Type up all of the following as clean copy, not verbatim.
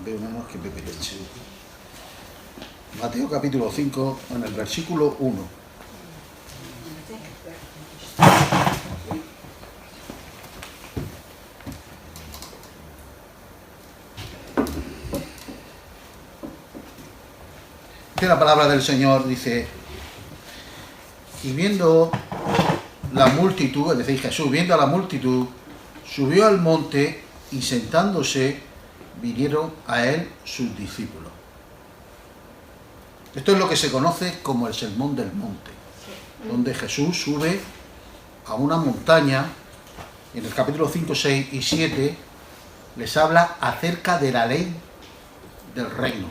Veo nada más que Pepe Leche. Mateo capítulo 5, en el versículo 1. Dice la palabra del Señor, dice, y viendo la multitud, es decir, Jesús, viendo a la multitud, subió al monte y sentándose, vinieron a él sus discípulos. Esto es lo que se conoce como el Sermón del Monte, donde Jesús sube a una montaña, y en el capítulo 5, 6 y 7 les habla acerca de la ley del reino.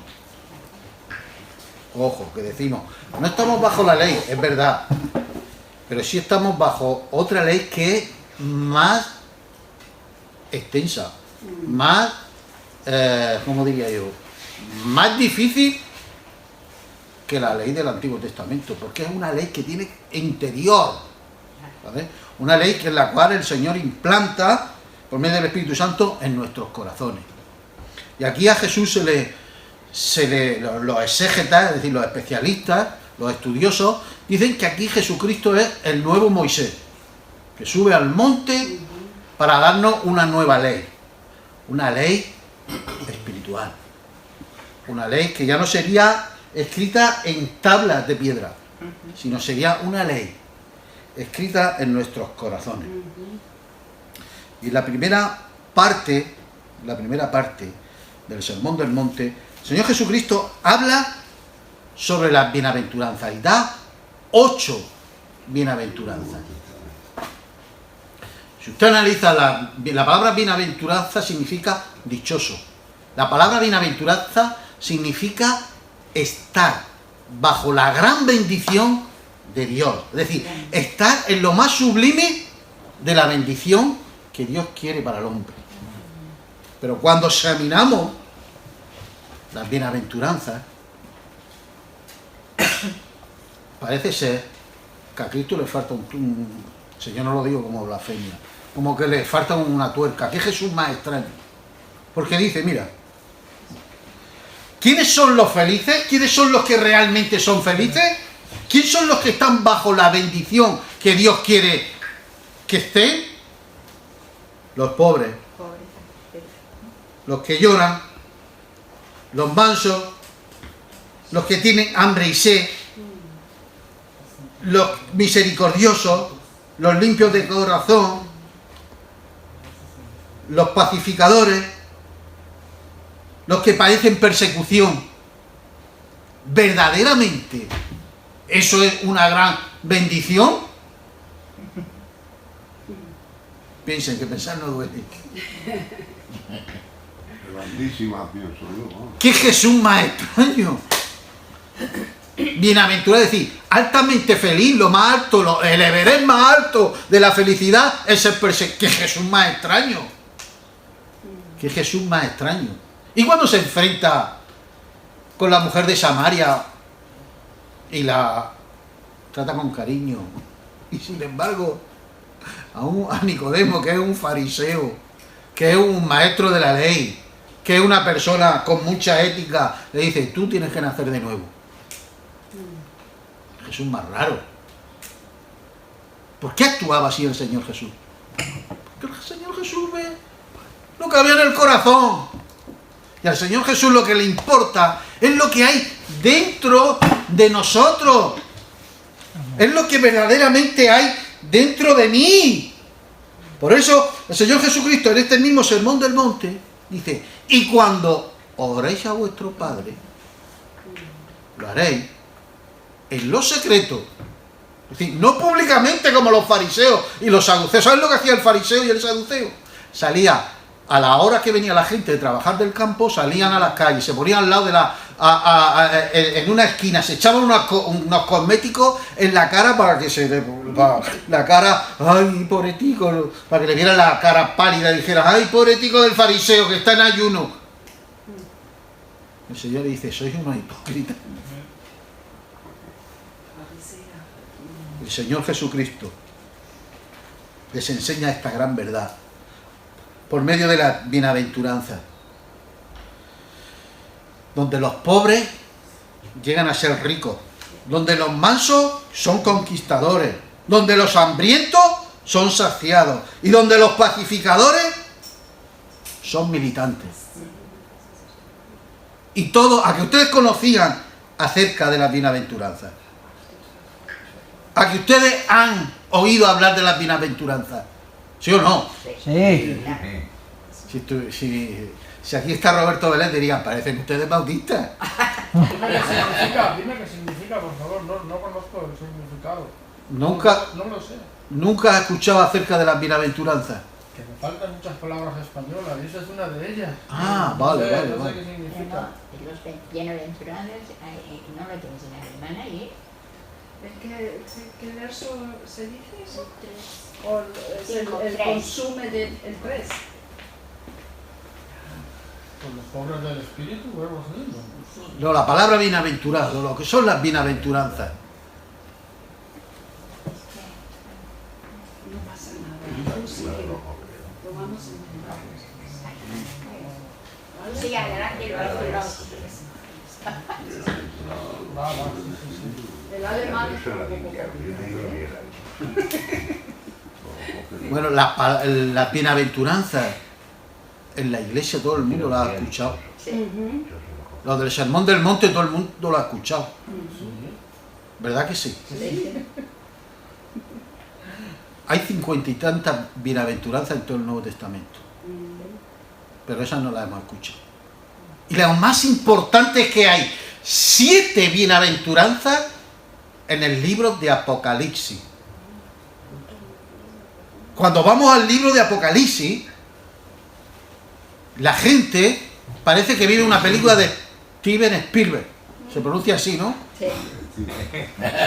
Ojo, que decimos, no estamos bajo la ley, es verdad, pero sí estamos bajo otra ley que es más extensa, más, ¿cómo diría yo? Más difícil que la ley del Antiguo Testamento, porque es una ley que tiene interior, ¿sabes? Una ley que en la cual el Señor implanta por medio del Espíritu Santo en nuestros corazones. Y aquí a Jesús los exégetas, es decir, los especialistas, los estudiosos, dicen que aquí Jesucristo es el nuevo Moisés, que sube al monte para darnos una nueva ley, una ley espiritual, una ley que ya no sería escrita en tablas de piedra, sino sería una ley escrita en nuestros corazones. Y la primera parte del Sermón del Monte, el Señor Jesucristo habla sobre las bienaventuranzas y da 8 bienaventuranzas. Si usted analiza la palabra bienaventuranza significa dichoso. La palabra bienaventuranza significa estar bajo la gran bendición de Dios. Es decir, estar en lo más sublime de la bendición que Dios quiere para el hombre. Pero cuando examinamos las bienaventuranzas, parece ser que a Cristo le falta yo no lo digo como blasfemia, como que le falta una tuerca. ¿Qué Jesús más extraño? Porque dice, mira, ¿quiénes son los felices? ¿Quiénes son los que realmente son felices? ¿Quiénes son los que están bajo la bendición que Dios quiere que estén? Los pobres, los que lloran, los mansos, los que tienen hambre y sed, los misericordiosos, los limpios de corazón, los pacificadores, los que padecen persecución. ¿Verdaderamente eso es una gran bendición? Piensen que pensar no duele. Grandísima, pienso yo, ¿no? ¿Qué Jesús más extraño? Bienaventurado, es decir, altamente feliz, lo más alto, el everest más alto de la felicidad es el perseguido. ¿Qué Jesús más extraño? ¿Qué Jesús más extraño? Y cuando se enfrenta con la mujer de Samaria y la trata con cariño, y sin embargo a Nicodemo, que es un fariseo, que es un maestro de la ley, que es una persona con mucha ética, le dice, tú tienes que nacer de nuevo. Jesús más raro. ¿Por qué actuaba así el Señor Jesús? Porque el Señor Jesús ve lo que había en el corazón. Y al Señor Jesús lo que le importa es lo que hay dentro de nosotros. Es lo que verdaderamente hay dentro de mí. Por eso el Señor Jesucristo en este mismo Sermón del Monte dice, y cuando oréis a vuestro Padre, lo haréis en lo secreto. Es decir, no públicamente como los fariseos y los saduceos. ¿Sabes lo que hacía el fariseo y el saduceo? Salía a la hora que venía la gente de trabajar del campo, salían a las calles, se ponían al lado de en una esquina, se echaban unos cosméticos en la cara para que la cara, ay, pobretico, para que le vieran la cara pálida y dijera, ay, pobretico del fariseo que está en ayuno. El Señor le dice, sois unos hipócritas. El Señor Jesucristo les enseña esta gran verdad. por medio de la bienaventuranza, donde los pobres llegan a ser ricos, donde los mansos son conquistadores, donde los hambrientos son saciados y donde los pacificadores son militantes. Y todo, a que ustedes conocían acerca de las bienaventuranzas, a que ustedes han oído hablar de las bienaventuranzas, ¿sí o no? Sí. Si aquí está Roberto Vélez, dirían, parecen ustedes bautistas. Dime qué significa, por favor, no conozco el significado. No lo sé. Nunca has escuchado acerca de las bienaventuranzas. Que me faltan muchas palabras españolas y esa es una de ellas. Ah, No vale, sé, vale, no sé vale. qué significa. Los bienaventurados no lo tienes en alemán ahí. ¿Qué verso se dice eso? Tres. ¿O el Tres. consume del 3? Pues los pobres del espíritu, o algo así, ¿no? Sí. No, la palabra bienaventurado, lo que son las bienaventuranzas. No pasa nada. Tú sigue. Lo vamos a entender. Sí, adelante, lo Va, sí. El alemán es Eso un era poco complicado. Bueno, las bienaventuranzas en la iglesia todo el mundo las ha escuchado. Ujú. Lo del sermón del monte todo el mundo lo ha escuchado. ¿Verdad que sí? Sí. Hay 50 y tantas bienaventuranzas en todo el Nuevo Testamento, pero esas no las hemos escuchado. Y lo más importante es que hay 7 bienaventuranzas en el libro de Apocalipsis. Cuando vamos al libro de Apocalipsis, la gente parece que vive una película de Steven Spielberg. Se pronuncia así, ¿no? Sí.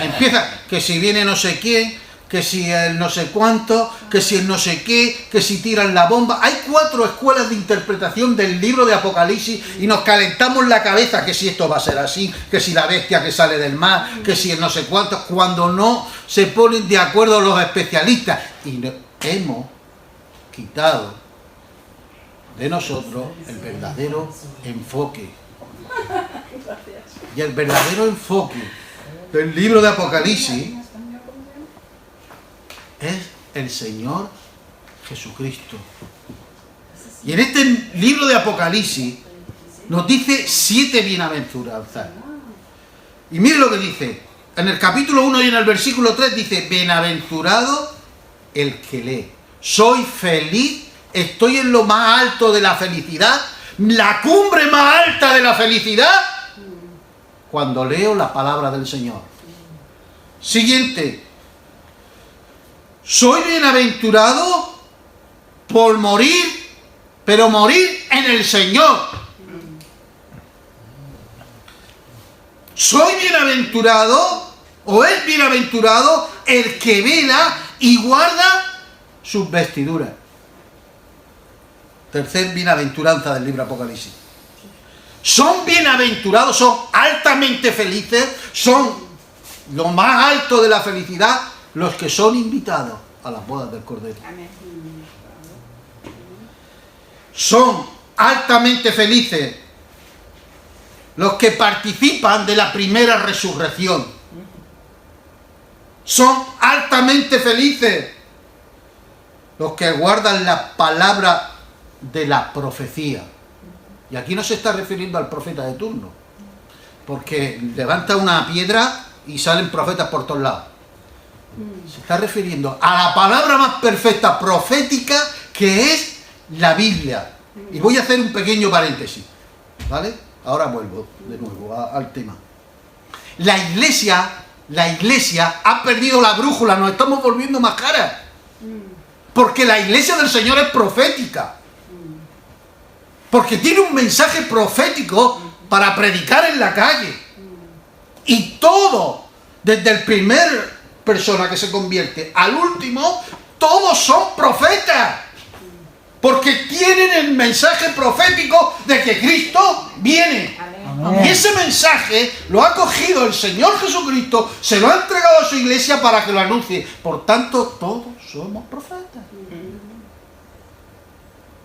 Empieza que si viene no sé quién, que si el no sé cuánto, que si el no sé qué, que si tiran la bomba. Hay 4 escuelas de interpretación del libro de Apocalipsis y nos calentamos la cabeza que si esto va a ser así, que si la bestia que sale del mar, que si el no sé cuánto, cuando no se ponen de acuerdo los especialistas. Y hemos quitado de nosotros el verdadero enfoque. Y el verdadero enfoque del libro de Apocalipsis es el Señor Jesucristo. Y en este libro de Apocalipsis nos dice 7 bienaventuranzas. Y mire lo que dice. En el capítulo 1 y en el versículo 3 dice: bienaventurado el que lee. Soy feliz, estoy en lo más alto de la felicidad, la cumbre más alta de la felicidad, cuando leo la palabra del Señor. Siguiente. Soy bienaventurado por morir, pero morir en el Señor. Soy bienaventurado, o es bienaventurado, el que vela y guarda sus vestiduras. Tercer bienaventuranza del libro Apocalipsis. Son bienaventurados, son altamente felices, son lo más alto de la felicidad, los que son invitados a las bodas del Cordero. Amén. Son altamente felices los que participan de la primera resurrección. Son altamente felices los que guardan la palabra de la profecía. Y aquí no se está refiriendo al profeta de turno, porque levanta una piedra y salen profetas por todos lados. Se está refiriendo a la palabra más perfecta profética, que es la Biblia. Y voy a hacer un pequeño paréntesis, ¿vale? Ahora vuelvo de nuevo al tema. La iglesia ha perdido la brújula, nos estamos volviendo más caras. Porque la iglesia del Señor es profética. Porque tiene un mensaje profético para predicar en la calle. Y todo, desde el primer persona que se convierte al último, todos son profetas. Porque tienen el mensaje profético de que Cristo viene. Amén. Y ese mensaje lo ha cogido el Señor Jesucristo, se lo ha entregado a su iglesia para que lo anuncie. Por tanto, todos somos profetas.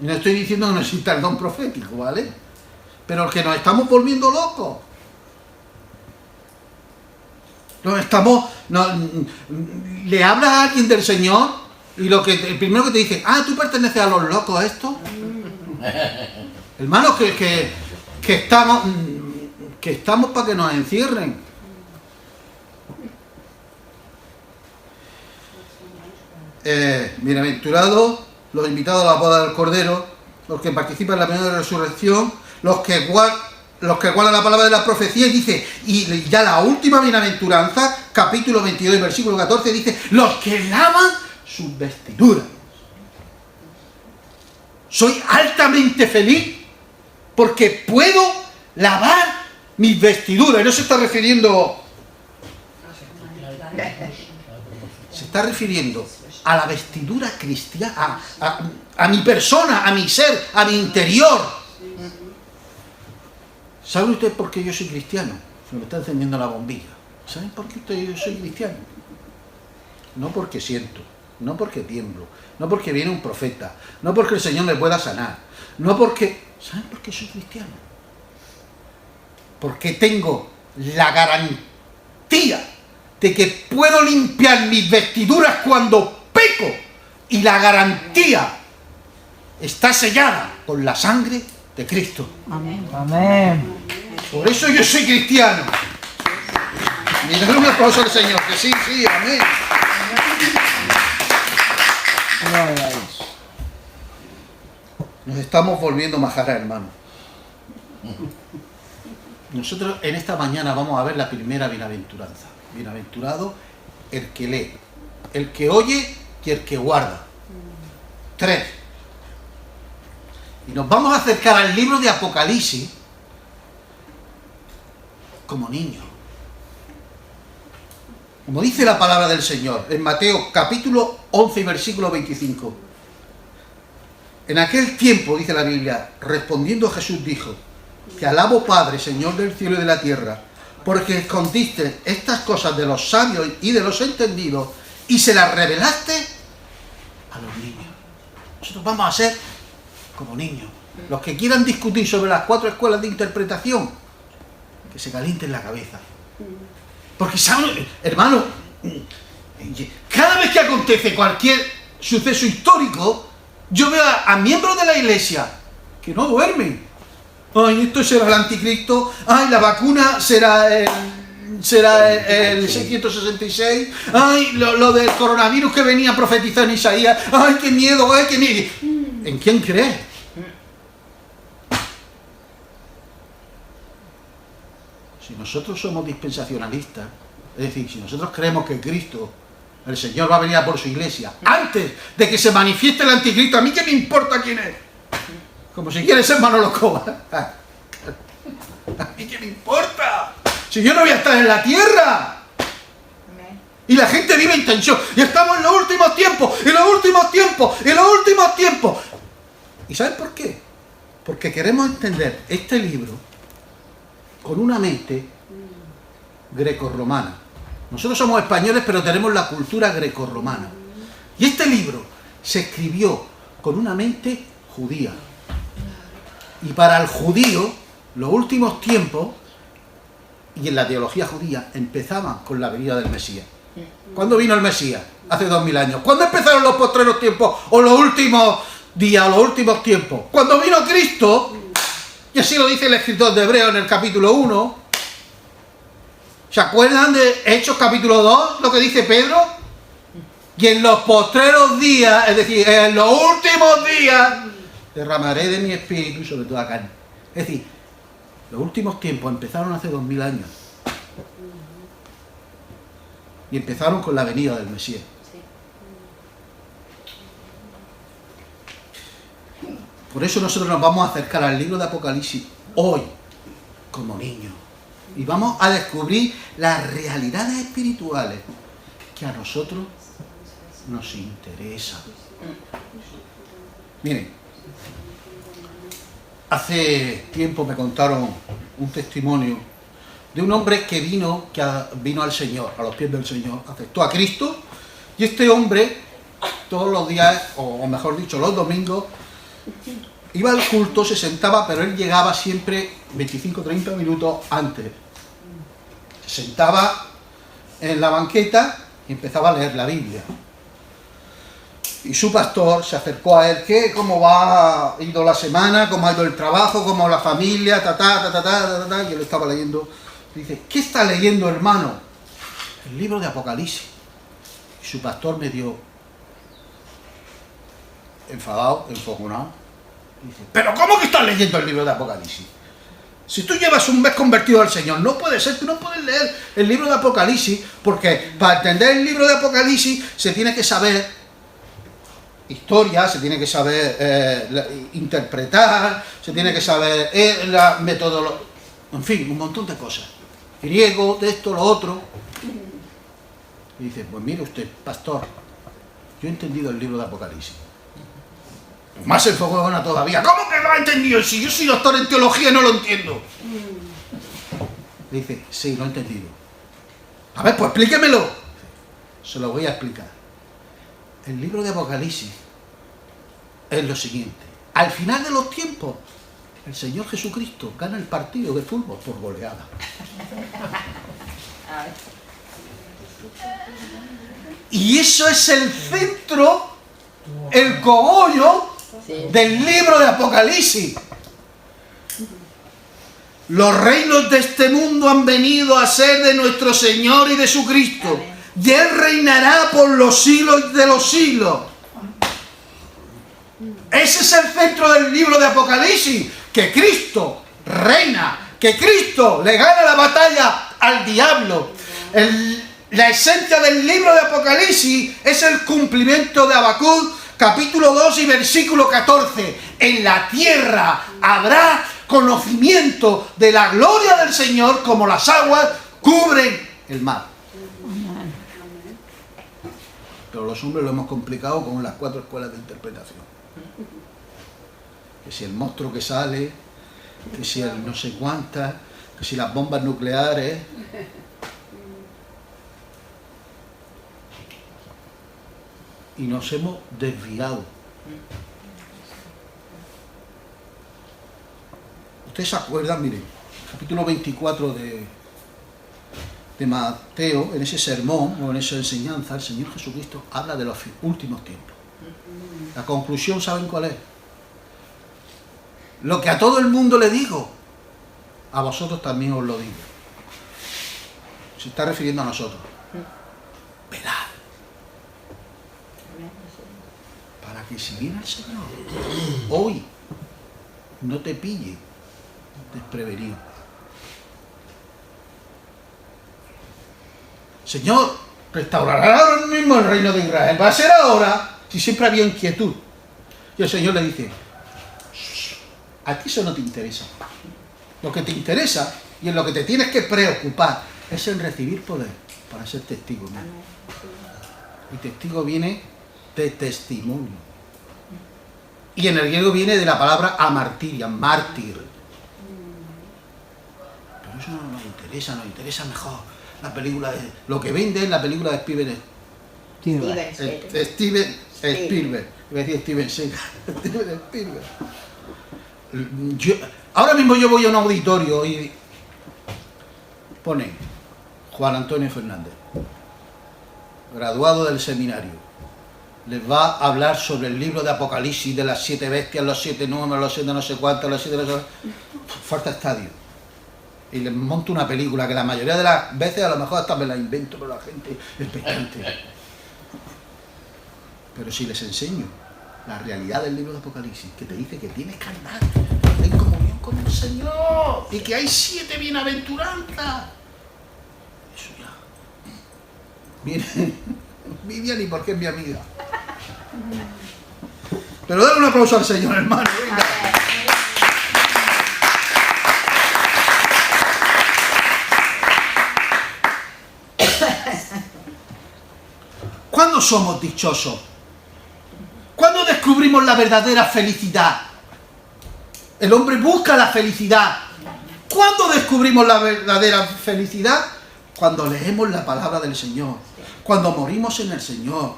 Y no estoy diciendo que no exista el don profético, ¿vale? Pero que nos estamos volviendo locos. Le hablas a alguien del Señor y el primero que te dice, tú perteneces a los locos a esto. Hermanos, que estamos para que nos encierren. Bienaventurados los invitados a la boda del Cordero, los que participan en la primera resurrección, los que guardan la palabra de la profecía, y dice, y ya la última bienaventuranza, capítulo 22, versículo 14, dice, los que lavan sus vestiduras. Soy altamente feliz porque puedo lavar mis vestiduras. Y no se está refiriendo... Se está refiriendo a la vestidura cristiana, a mi persona, a mi ser, a mi interior. ¿Sabe usted por qué yo soy cristiano? Se me está encendiendo la bombilla. ¿Saben por qué yo soy cristiano? No porque siento, no porque tiemblo, no porque viene un profeta, no porque el Señor me pueda sanar, no porque... ¿Saben por qué soy cristiano? Porque tengo la garantía de que puedo limpiar mis vestiduras cuando peco, y la garantía está sellada con la sangre de Cristo. Amén. Amén. Por eso yo soy cristiano. Y dale un aplauso al Señor, que sí, amén. Nos estamos volviendo majara, hermano. Nosotros en esta mañana vamos a ver la primera bienaventuranza. Bienaventurado el que lee, el que oye y el que guarda. 3. Y nos vamos a acercar al libro de Apocalipsis como niños. Como dice la palabra del Señor en Mateo capítulo 11 y versículo 25. En aquel tiempo, dice la Biblia, respondiendo Jesús dijo, te alabo Padre, Señor del cielo y de la tierra, porque escondiste estas cosas de los sabios y de los entendidos y se las revelaste a los niños. Nosotros vamos a ser como niños. Los que quieran discutir sobre las 4 escuelas de interpretación, que se calienten la cabeza. Porque, ¿saben, hermano? Cada vez que acontece cualquier suceso histórico, yo veo a miembros de la iglesia que no duermen. Ay, esto será el anticristo. Ay, la vacuna será el 666. Ay, lo del coronavirus que venía a profetizar en Isaías. Ay, qué miedo, ay, qué miedo. ¿En quién crees? Si nosotros somos dispensacionalistas, es decir, si nosotros creemos que Cristo, el Señor, va a venir a por su iglesia antes de que se manifieste el anticristo, ¿a mí qué me importa quién es? Como si quieres ser Manolo Escobar. ¿A mí qué me importa? Si yo no voy a estar en la tierra. Y la gente vive en tensión. Y estamos en los últimos tiempos, en los últimos tiempos, en los últimos tiempos. ¿Y saben por qué? Porque queremos entender este libro con una mente grecorromana. Nosotros somos españoles, pero tenemos la cultura grecorromana. Y este libro se escribió con una mente judía. Y para el judío, los últimos tiempos, y en la teología judía, empezaban con la venida del Mesías. ¿Cuándo vino el Mesías? Hace 2000 años. ¿Cuándo empezaron los postreros tiempos? O los últimos días, o los últimos tiempos. Cuando vino Cristo, y así lo dice el escritor de Hebreos en el capítulo 1. ¿Se acuerdan de Hechos capítulo 2? Lo que dice Pedro. Y en los postreros días, es decir, en los últimos días, derramaré de mi espíritu sobre toda carne. Es decir, los últimos tiempos empezaron hace 2000 años. Y empezaron con la venida del Mesías. Por eso nosotros nos vamos a acercar al libro de Apocalipsis hoy, como niños. Y vamos a descubrir las realidades espirituales que a nosotros nos interesan. Miren, hace tiempo me contaron un testimonio de un hombre que vino al Señor, a los pies del Señor, aceptó a Cristo, y este hombre todos los días, o mejor dicho, los domingos, Iba al culto, se sentaba, pero él llegaba siempre 25-30 minutos antes. Se sentaba en la banqueta y empezaba a leer la Biblia. Y su pastor se acercó a él, ¿qué? ¿Cómo ha ido la semana? ¿Cómo ha ido el trabajo? ¿Cómo la familia? Y él estaba leyendo. Dice, ¿qué está leyendo, hermano? El libro de Apocalipsis. Y su pastor medio enfadado, enfogonado. Dice, ¿pero cómo que estás leyendo el libro de Apocalipsis? Si tú llevas un mes convertido al Señor, no puede ser, tú no puedes leer el libro de Apocalipsis, porque para entender el libro de Apocalipsis se tiene que saber historia, se tiene que saber interpretar, se tiene que saber la metodología, en fin, un montón de cosas. Griego, de esto, lo otro. Y dice, pues mire usted, pastor, yo he entendido el libro de Apocalipsis. Más enfocado todavía. ¿Cómo que lo ha entendido? Si yo soy doctor en teología y no lo entiendo. Dice, sí, lo he entendido. A ver, pues explíquemelo. Se lo voy a explicar. El libro de Apocalipsis es lo siguiente. Al final de los tiempos, el Señor Jesucristo gana el partido de fútbol por goleada. Y eso es el centro, el cogollo del libro de Apocalipsis. Los reinos de este mundo han venido a ser de nuestro Señor y de su Cristo. Y Él reinará por los siglos de los siglos. Ese es el centro del libro de Apocalipsis. Que Cristo reina. Que Cristo le gana la batalla al diablo. La esencia del libro de Apocalipsis es el cumplimiento de Habacuc, capítulo 2 y versículo 14. En la tierra habrá conocimiento de la gloria del Señor como las aguas cubren el mar. Pero los hombres lo hemos complicado con las 4 escuelas de interpretación. Que si el monstruo que sale, que si el no sé cuántas, que si las bombas nucleares. Y nos hemos desviado. Ustedes se acuerdan, miren, capítulo 24 de Mateo, en ese sermón o en esa enseñanza, el Señor Jesucristo habla de los últimos tiempos. La conclusión, ¿saben cuál es? Lo que a todo el mundo le digo, a vosotros también os lo digo. Se está refiriendo a nosotros. Velad. Para que si viene el Señor, hoy no te pille desprevenido. Señor, restaurará ahora mismo el reino de Israel. Va a ser ahora, si siempre había inquietud. Y el Señor le dice, a ti eso no te interesa. Lo que te interesa y en lo que te tienes que preocupar es en recibir poder para ser testigo mío. Y testigo viene de testimonio. Y en el griego viene de la palabra amartiria, mártir. Pero eso no nos interesa mejor la película de... Lo que vende es la película de Steven Spielberg. Iba a decir Steven Seagal. Steven Spielberg. Ahora mismo yo voy a un auditorio y pone Juan Antonio Fernández, graduado del seminario. Les va a hablar sobre el libro de Apocalipsis, de las 7 bestias, los 7 números, los 7 no sé cuántos, los 7 no sé cuántos. Falta estadio. Y les monto una película que la mayoría de las veces a lo mejor hasta me la invento, pero la gente es expectante. Pero si les enseño la realidad del libro de Apocalipsis, que te dice que tienes que andar en comunión con el Señor y que hay 7 bienaventuranzas, eso ya viene Vivian y porque es mi amiga. Pero dale un aplauso al Señor, hermano. Venga. ¿Cuándo somos dichosos? ¿Cuándo descubrimos la verdadera felicidad? El hombre busca la felicidad. ¿Cuándo descubrimos la verdadera felicidad? Cuando leemos la palabra del Señor. Cuando morimos en el Señor.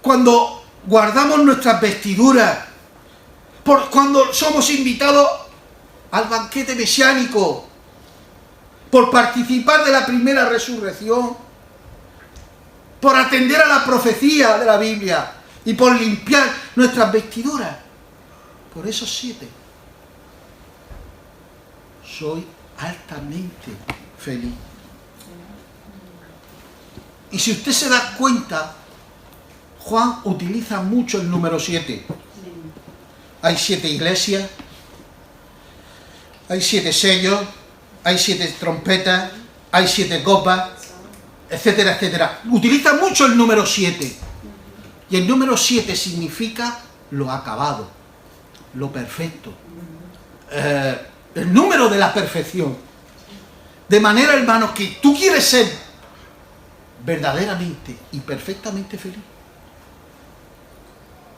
Cuando guardamos nuestras vestiduras por cuando somos invitados al banquete mesiánico, por participar de la primera resurrección, por atender a la profecía de la Biblia y por limpiar nuestras vestiduras. Por esos 7 soy altamente feliz. Y si usted se da cuenta, Juan utiliza mucho el número 7. Hay 7 iglesias, hay 7 sellos, hay 7 trompetas, hay 7 copas, etcétera, etcétera. Utiliza mucho el número 7. Y el número 7 significa lo acabado, lo perfecto. El número de la perfección. De manera, hermanos, que tú quieres ser verdaderamente y perfectamente feliz.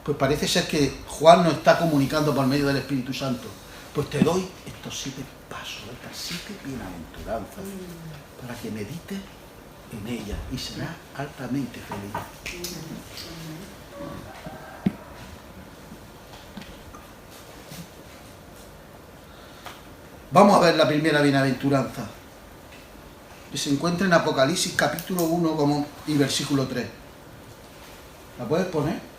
Pues parece ser que Juan nos está comunicando por medio del Espíritu Santo. Pues te doy estos 7 pasos, estas 7 bienaventuranzas, para que medites en ellas y serás altamente feliz. Vamos a ver la primera bienaventuranza, que se encuentra en Apocalipsis capítulo 1 y versículo 3. ¿La puedes poner?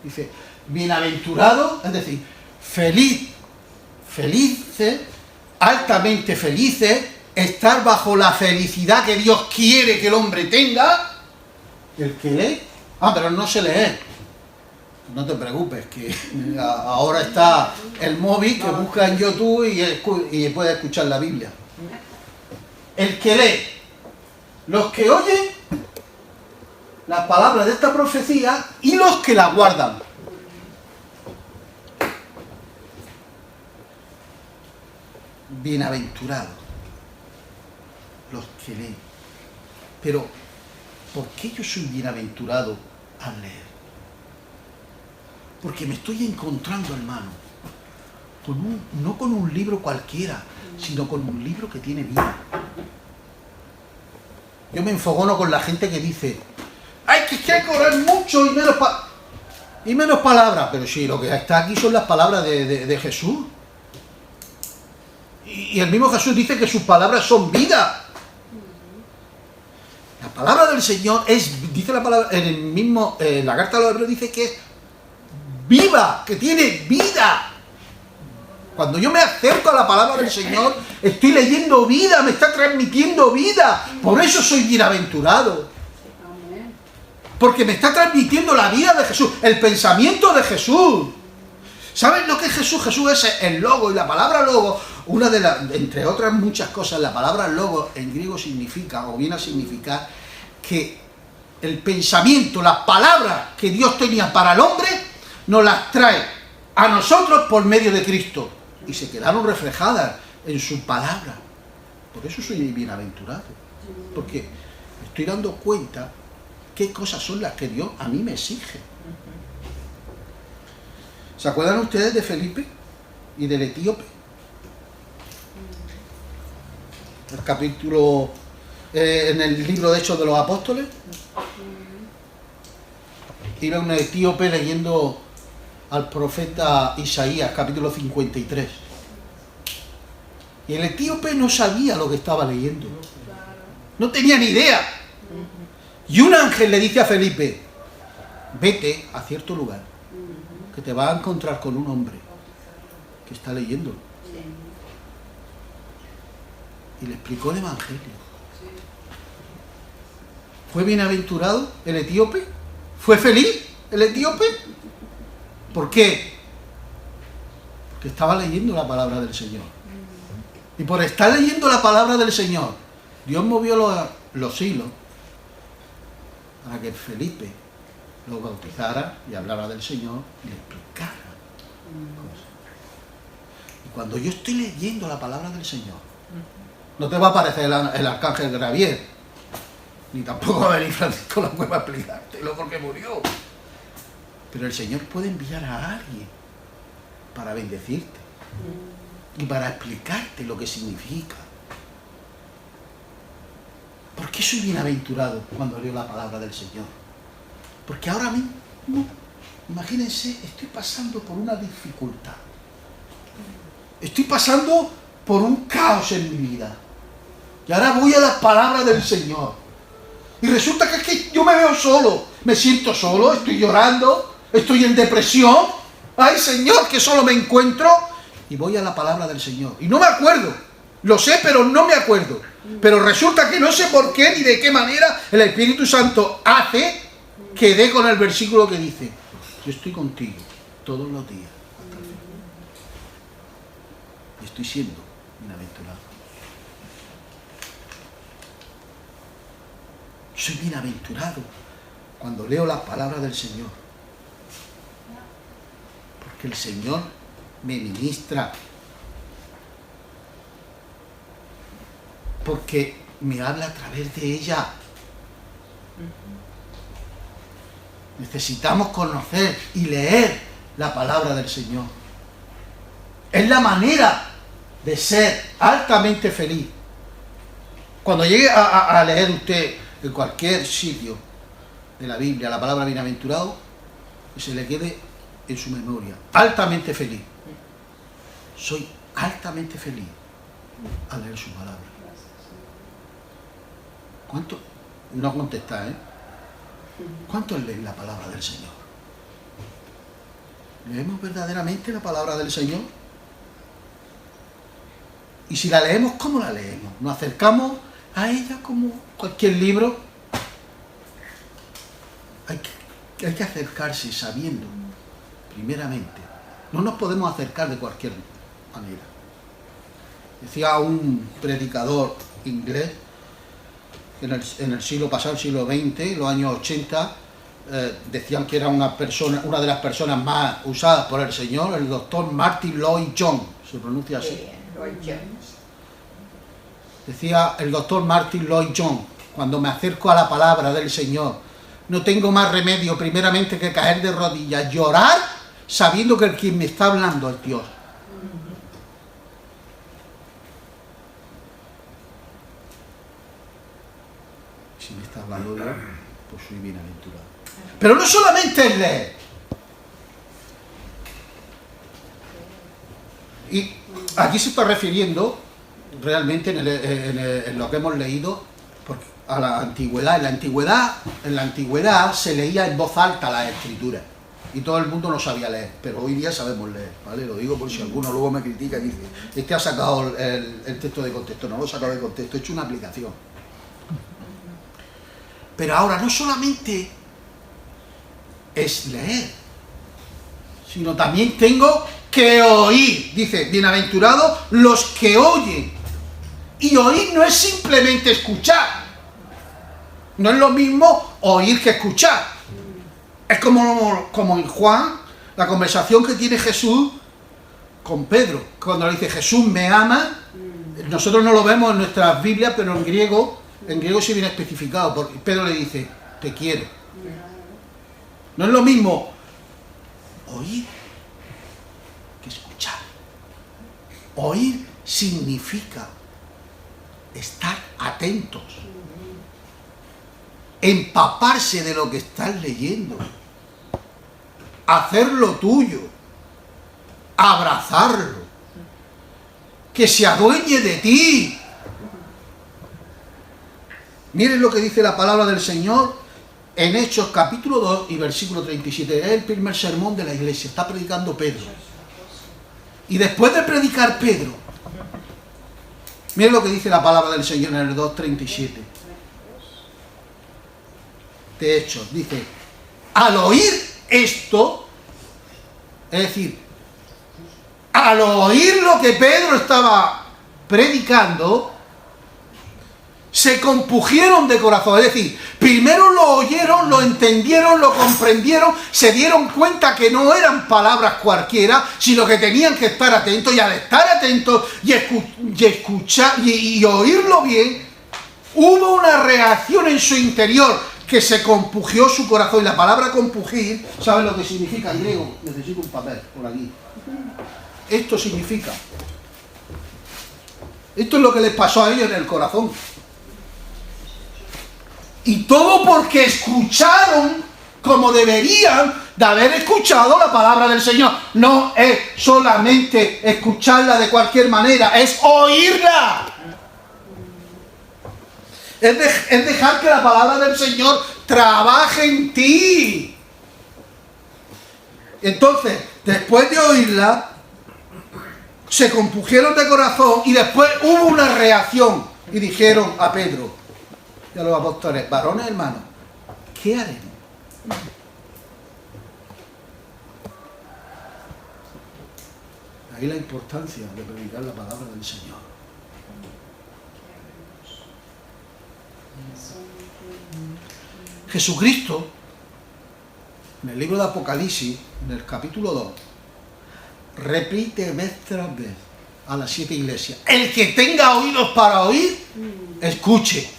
Dice, bienaventurado, es decir, felices, altamente felices, estar bajo la felicidad que Dios quiere que el hombre tenga. El que lee, pero no se lee. No te preocupes, que ahora está el móvil que busca en YouTube y puede escuchar la Biblia. El que lee, los que oyen las palabras de esta profecía y los que la guardan. Bienaventurados los que leen. Pero, ¿por qué yo soy bienaventurado al leer? Porque me estoy encontrando, hermano, no con un libro cualquiera, sino con un libro que tiene vida. Yo me enfogono con la gente que dice, ¡ay, que hay que orar mucho y menos palabras! Pero sí, lo que está aquí son las palabras de Jesús. Y el mismo Jesús dice que sus palabras son vida. La palabra del Señor dice la palabra, en la carta a los Hebreos dice que es viva, que tiene vida. Cuando yo me acerco a la palabra del Señor, estoy leyendo vida, me está transmitiendo vida. Por eso soy bienaventurado. Porque me está transmitiendo la vida de Jesús, el pensamiento de Jesús. ¿Saben lo que es Jesús? Jesús es el logo, y la palabra logo, entre otras muchas cosas, la palabra logo en griego significa, o viene a significar, que el pensamiento, las palabras que Dios tenía para el hombre, nos las trae a nosotros por medio de Cristo. Y se quedaron reflejadas en su palabra. Por eso soy bienaventurado. Porque me estoy dando cuenta qué cosas son las que Dios a mí me exige. ¿Se acuerdan ustedes de Felipe y del etíope? El capítulo, en el libro de Hechos de los Apóstoles, iba un etíope leyendo al profeta Isaías, capítulo 53. Y el etíope no sabía lo que estaba leyendo. No tenía ni idea. Y un ángel le dice a Felipe, vete a cierto lugar, que te vas a encontrar con un hombre que está leyendo. Y le explicó el evangelio. ¿Fue bienaventurado el etíope? ¿Fue feliz el etíope? ¿Por qué? Porque estaba leyendo la palabra del Señor. Y por estar leyendo la palabra del Señor, Dios movió los hilos para que Felipe lo bautizara y hablara del Señor y le explicara cosas. Y cuando yo estoy leyendo la palabra del Señor, no te va a aparecer el arcángel Gabriel, ni tampoco va a venir Francisco la Cueva a explicártelo porque murió. Pero el Señor puede enviar a alguien para bendecirte y para explicarte lo que significa. qué soy bienaventurado cuando leo la palabra del Señor? Porque ahora mismo, imagínense, estoy pasando por una dificultad. Estoy pasando por un caos en mi vida. Y ahora voy a la palabra del Señor. Y resulta que es que yo me veo solo. Me siento solo, estoy llorando, estoy en depresión. ¡Ay, Señor, que solo me encuentro! Y voy a la palabra del Señor. Y no me acuerdo. Lo sé, pero no me acuerdo. Pero resulta que no sé por qué ni de qué manera el Espíritu Santo hace que dé con el versículo que dice: yo estoy contigo todos los días hasta el fin. Y estoy siendo bienaventurado. Soy bienaventurado cuando leo las palabras del Señor. Porque el Señor me ministra. Porque me habla a través de ella. Necesitamos conocer y leer la palabra del Señor. Es la manera de ser altamente feliz. Cuando llegue a leer usted en cualquier sitio de la Biblia la palabra bienaventurado, que se le quede en su memoria: altamente feliz. Soy altamente feliz al leer su palabra. ¿Cuánto? No contesta, ¿eh? ¿Cuántos leen la palabra del Señor? ¿Leemos verdaderamente la palabra del Señor? Y si la leemos, ¿cómo la leemos? ¿Nos acercamos a ella como cualquier libro? Hay que acercarse sabiendo, primeramente. No nos podemos acercar de cualquier manera. Decía un predicador inglés en el siglo pasado, el siglo XX, los años 80, decían que era una de las personas más usadas por el Señor, el doctor Martyn Lloyd-Jones, se pronuncia así. Decía el doctor Martyn Lloyd-Jones: cuando me acerco a la palabra del Señor, no tengo más remedio primeramente que caer de rodillas, llorar, sabiendo que el quien me está hablando es Dios. Si me está hablando Dios, pues soy bienaventurado. Pero no solamente es leer. Y aquí se está refiriendo realmente en lo que hemos leído a la antigüedad. En la antigüedad se leía en voz alta las escrituras y todo el mundo no sabía leer, pero hoy día sabemos leer, ¿vale? Lo digo por si alguno luego me critica y dice: este ha sacado el texto de contexto. No lo he sacado de contexto, he hecho una aplicación. Pero ahora no solamente es leer, sino también tengo que oír. Dice: bienaventurados los que oyen. Y oír no es simplemente escuchar. No es lo mismo oír que escuchar. Es como en Juan, la conversación que tiene Jesús con Pedro. Cuando le dice: Jesús me ama. Nosotros no lo vemos en nuestras Biblias, pero en griego sí viene especificado. Porque Pedro le dice: te quiero. No es lo mismo oír que escuchar. Oír significa estar atentos, empaparse de lo que estás leyendo, hacerlo tuyo, abrazarlo, que se adueñe de ti. Miren lo que dice la palabra del Señor en Hechos capítulo 2 y versículo 37. Es el primer sermón de la iglesia, está predicando Pedro. Y después de predicar Pedro, miren lo que dice la palabra del Señor en el 2:37. De hecho, dice: al oír esto, es decir, al oír lo que Pedro estaba predicando, se compugieron de corazón. Es decir, primero lo oyeron, lo entendieron, lo comprendieron, se dieron cuenta que no eran palabras cualquiera, sino que tenían que estar atentos, y al estar atentos y escuchar y oírlo bien, hubo una reacción en su interior que se compugió su corazón. Y la palabra compugir, ¿saben lo que significa en griego? Necesito un papel por aquí. Esto significa, esto es lo que les pasó a ellos en el corazón. Y todo porque escucharon como deberían de haber escuchado la palabra del Señor. No es solamente escucharla de cualquier manera, es oírla. Es dejar que la palabra del Señor trabaje en ti. Entonces, después de oírla, se compusieron de corazón y después hubo una reacción. Y dijeron a Pedro y a los apóstoles: varones hermanos, ¿qué haremos? Ahí la importancia de predicar la palabra del Señor. Jesucristo, en el libro de Apocalipsis, en el capítulo 2, repite vez tras vez a las 7 iglesias: el que tenga oídos para oír, escuche.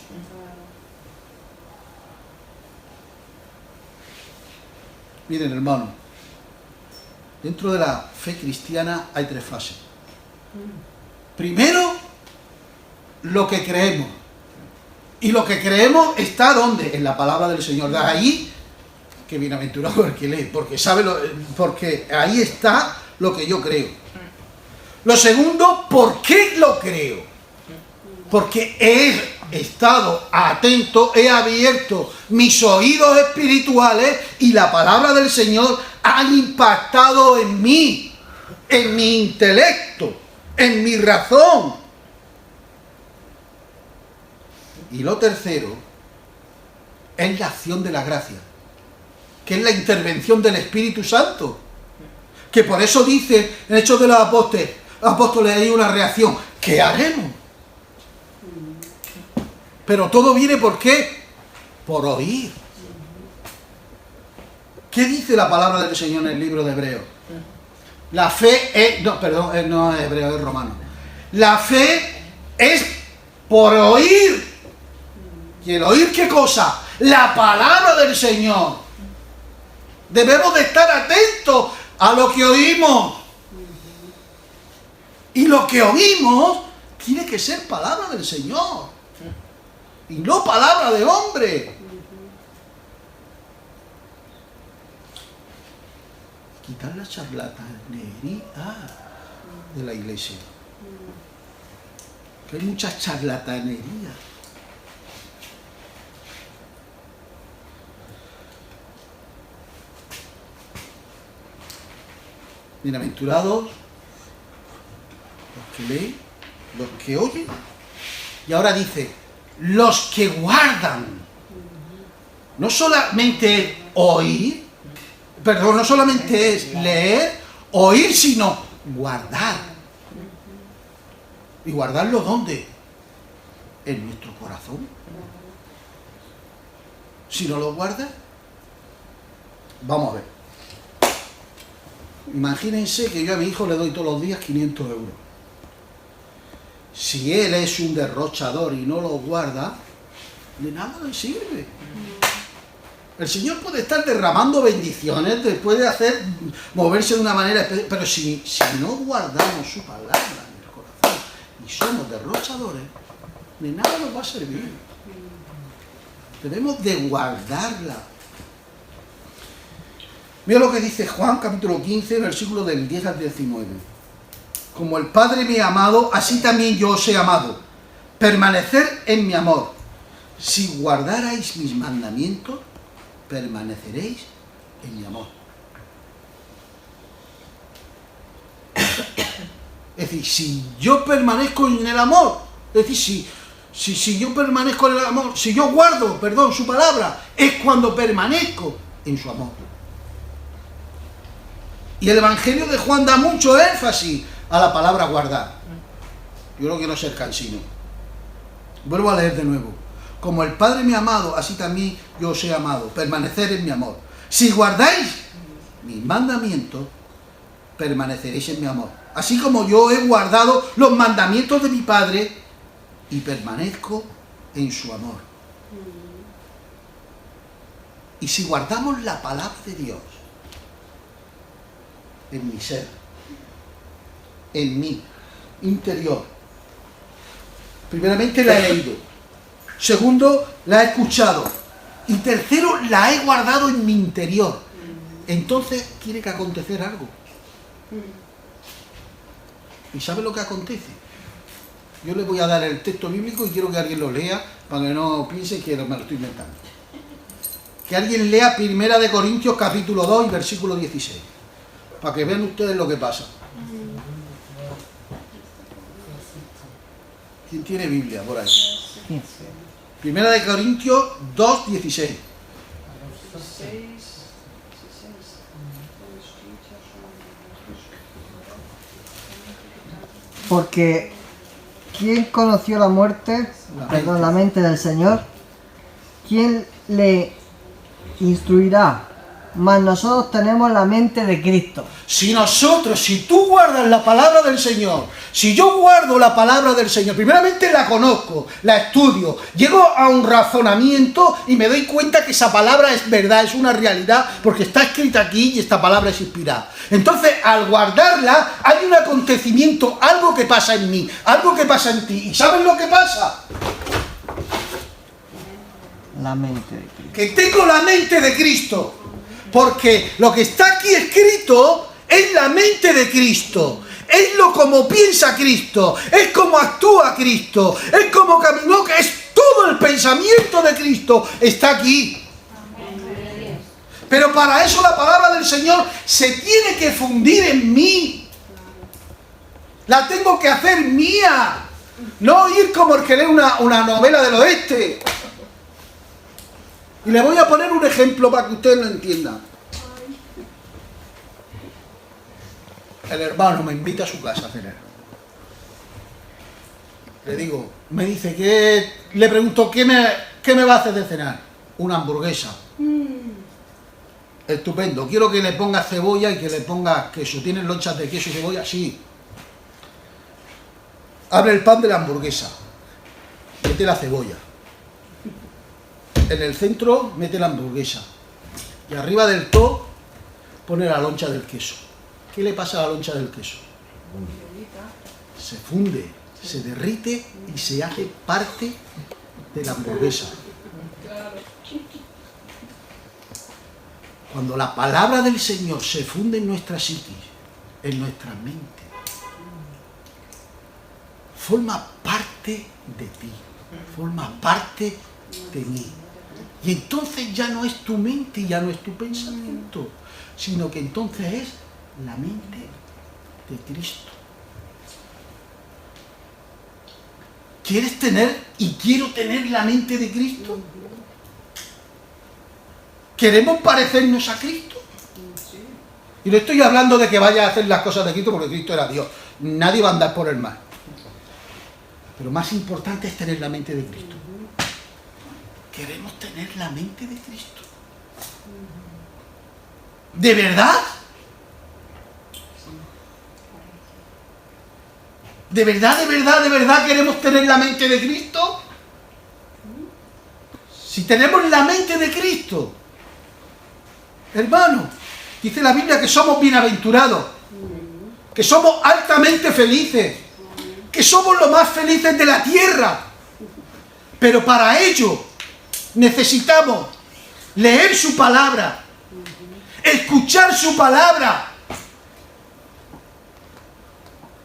Miren, hermano, dentro de la fe cristiana hay 3 fases. Primero, lo que creemos. Y lo que creemos está ¿dónde? En la palabra del Señor. De ahí, que bienaventurado el que lee, porque ahí está lo que yo creo. Lo segundo, ¿por qué lo creo? Porque he estado atento, he abierto mis oídos espirituales y la palabra del Señor ha impactado en mí, en mi intelecto, en mi razón. Y lo tercero es la acción de la gracia, que es la intervención del Espíritu Santo. Que por eso dice en Hechos de los Apóstoles hay una reacción: ¿qué haremos? Pero todo viene ¿por qué? Por oír. ¿Qué dice la palabra del Señor en el libro de Hebreos? La fe es... no es hebreo, es romano. La fe es por oír. ¿Y el oír qué cosa? La palabra del Señor. Debemos de estar atentos a lo que oímos. Y lo que oímos tiene que ser palabra del Señor. Y no palabra de hombre. Quitar la charlatanería de la iglesia. Que hay mucha charlatanería. Bienaventurados los que leen, los que oyen. Y ahora dice: los que guardan. No solamente oír, perdón, no solamente es leer, oír, sino guardar. ¿Y guardarlo dónde? En nuestro corazón. Si no lo guardas, vamos a ver. Imagínense que yo a mi hijo le doy todos los días 500 euros. Si él es un derrochador y no lo guarda, de nada le sirve. El Señor puede estar derramando bendiciones, puede hacer moverse de una manera, pero si no guardamos su palabra en el corazón y somos derrochadores, de nada nos va a servir. Debemos de guardarla. Mira lo que dice Juan, capítulo 15, versículo del 10 al 19. Como el Padre me ha amado, así también yo os he amado. Permanecer en mi amor. Si guardarais mis mandamientos, permaneceréis en mi amor. Es decir, si yo permanezco en el amor, es decir, si yo permanezco en el amor, si yo guardo, su palabra, es cuando permanezco en su amor. Y el Evangelio de Juan da mucho énfasis a la palabra guardar. Yo no quiero ser cansino. Vuelvo a leer de nuevo. Como el Padre me ha amado, así también yo os he amado. Permanecer en mi amor. Si guardáis mis mandamientos, permaneceréis en mi amor. Así como yo he guardado los mandamientos de mi Padre y permanezco en su amor. Y si guardamos la palabra de Dios en mi ser, en mi interior, primeramente la he leído. Segundo, la he escuchado. Y tercero, la he guardado en mi interior. Entonces tiene que acontecer algo. ¿Y sabe lo que acontece? Yo le voy a dar el texto bíblico y quiero que alguien lo lea para que no piense que me lo estoy inventando. Que alguien lea 1 Corintios capítulo 2 y versículo 16. Para que vean ustedes lo que pasa. ¿Quién tiene Biblia por ahí? 1 Corintios 2, 16. Porque ¿quién conoció la muerte? La mente del Señor. ¿Quién le instruirá? Mas nosotros tenemos la mente de Cristo. Si tú guardas la palabra del Señor, si yo guardo la palabra del Señor, primeramente la conozco, la estudio, llego a un razonamiento y me doy cuenta que esa palabra es verdad, es una realidad, porque está escrita aquí y esta palabra es inspirada. Entonces, al guardarla, hay un acontecimiento, algo que pasa en mí, algo que pasa en ti. ¿Y sabes lo que pasa? La mente de Cristo. Que tengo la mente de Cristo. Porque lo que está aquí escrito es la mente de Cristo. Es lo como piensa Cristo. Es como actúa Cristo. Es como caminó. Es todo el pensamiento de Cristo. Está aquí. Pero para eso la palabra del Señor se tiene que fundir en mí. La tengo que hacer mía. No ir como el que lee una novela del oeste. Y le voy a poner un ejemplo para que ustedes lo entiendan. El hermano me invita a su casa a cenar. Le digo, me dice que... Le pregunto, ¿qué me va a hacer de cenar? Una hamburguesa. Estupendo. Quiero que le ponga cebolla y que le ponga queso. ¿Tienen lonchas de queso y cebolla? Sí. Abre el pan de la hamburguesa. Mete la cebolla. En el centro mete la hamburguesa y arriba del todo pone la loncha del queso. ¿Qué le pasa a la loncha del queso? Se funde, se derrite y se hace parte de la hamburguesa. Cuando la palabra del Señor se funde en nuestra psiquis, en nuestra mente, forma parte de ti, forma parte de mí. Y entonces ya no es tu mente, ya no es tu pensamiento, sino que entonces es la mente de Cristo. ¿Quieres tener y quiero tener la mente de Cristo? ¿Queremos parecernos a Cristo? Y no estoy hablando de que vaya a hacer las cosas de Cristo porque Cristo era Dios. Nadie va a andar por el mar. Pero más importante es tener la mente de Cristo. Queremos tener la mente de Cristo. ¿De verdad? ¿De verdad, de verdad, de verdad queremos tener la mente de Cristo? Si tenemos la mente de Cristo, hermano, dice la Biblia que somos bienaventurados, que somos altamente felices, que somos los más felices de la tierra. Pero para ello necesitamos leer su palabra, escuchar su palabra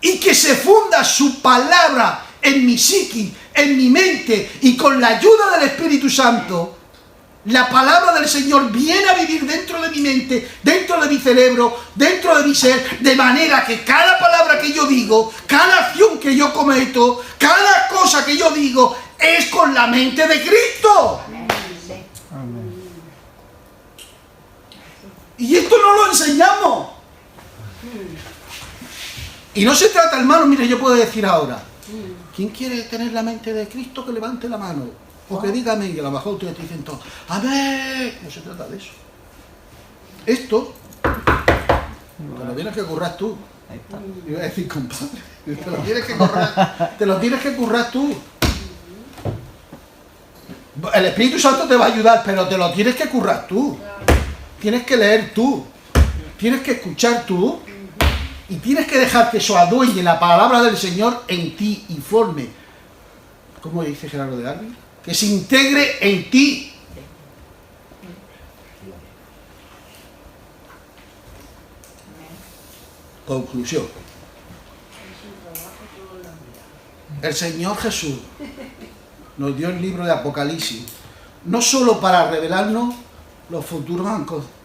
y que se funda su palabra en mi psiquis, en mi mente, y con la ayuda del Espíritu Santo la palabra del Señor viene a vivir dentro de mi mente, dentro de mi cerebro, dentro de mi ser, de manera que cada palabra que yo digo, cada acción que yo cometo, cada cosa que yo digo es con la mente de Cristo. Y esto no lo enseñamos. Y no se trata, hermano, mire, yo puedo decir ahora, ¿quién quiere tener la mente de Cristo? Que levante la mano. O que diga amén, y a lo mejor ustedes dicen todos, amén. No se trata de eso. Esto te lo tienes que currar tú. Iba a decir, compadre, te lo tienes que currar tú. El Espíritu Santo te va a ayudar, pero te lo tienes que currar tú. Tienes que leer tú. Tienes que escuchar tú. Y tienes que dejar que eso adueñe la palabra del Señor en ti y forme. ¿Cómo dice Gerardo de Darwin? que se integre en ti. Conclusión. El Señor Jesús nos dio el libro de Apocalipsis, no solo para revelarnos los futuros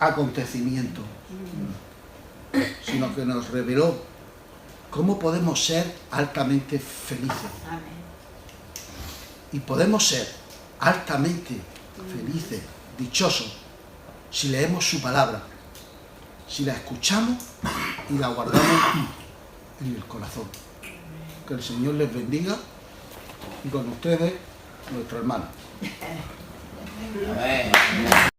acontecimientos, sino que nos reveló cómo podemos ser altamente felices. Amén. Y podemos ser altamente felices, dichosos, si leemos su palabra, si la escuchamos y la guardamos en el corazón. Que el Señor les bendiga y con ustedes, nuestro hermano. Amén.